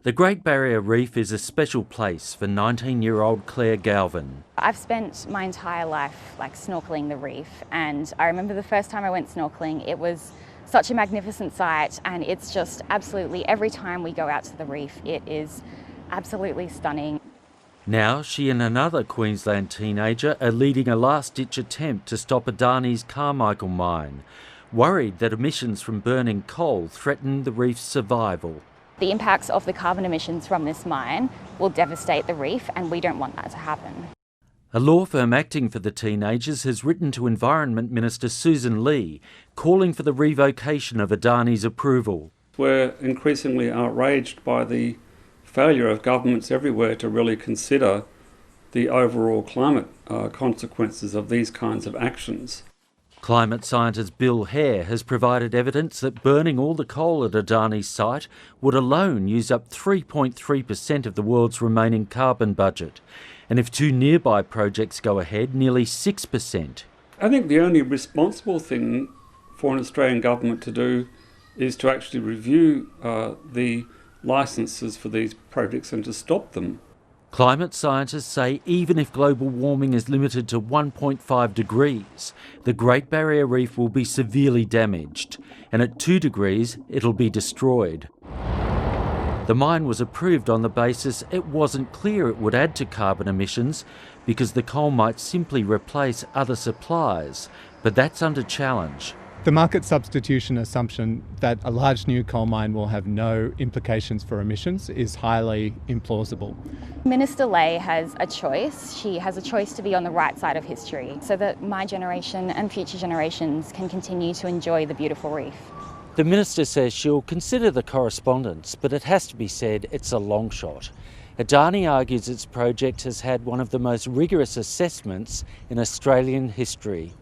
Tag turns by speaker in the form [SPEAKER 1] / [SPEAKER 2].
[SPEAKER 1] The Great Barrier Reef is a special place for 19-year-old Claire Galvin.
[SPEAKER 2] I've spent my entire life snorkelling the reef, and I remember the first time I went snorkelling, it was such a magnificent sight, and it's just absolutely, every time we go out to the reef, it is absolutely stunning.
[SPEAKER 1] Now she and another Queensland teenager are leading a last-ditch attempt to stop Adani's Carmichael mine, worried that emissions from burning coal threaten the reef's survival.
[SPEAKER 2] The impacts of the carbon emissions from this mine will devastate the reef, and we don't want that to happen.
[SPEAKER 1] A law firm acting for the teenagers has written to Environment Minister Susan Lee, calling for the revocation of Adani's approval.
[SPEAKER 3] We're increasingly outraged by the failure of governments everywhere to really consider the overall climate consequences of these kinds of actions.
[SPEAKER 1] Climate scientist Bill Hare has provided evidence that burning all the coal at Adani's site would alone use up 3.3% of the world's remaining carbon budget. And if two nearby projects go ahead, nearly 6%.
[SPEAKER 3] I think the only responsible thing for an Australian government to do is to actually review the licences for these projects and to stop them.
[SPEAKER 1] Climate scientists say even if global warming is limited to 1.5 degrees, the Great Barrier Reef will be severely damaged, and at 2 degrees it'll be destroyed. The mine was approved on the basis it wasn't clear it would add to carbon emissions because the coal might simply replace other supplies, but that's under challenge.
[SPEAKER 4] The market substitution assumption that a large new coal mine will have no implications for emissions is highly implausible.
[SPEAKER 2] Minister Ley has a choice. She has a choice to be on the right side of history so that my generation and future generations can continue to enjoy the beautiful reef.
[SPEAKER 1] The Minister says she'll consider the correspondence, but it has to be said it's a long shot. Adani argues its project has had one of the most rigorous assessments in Australian history.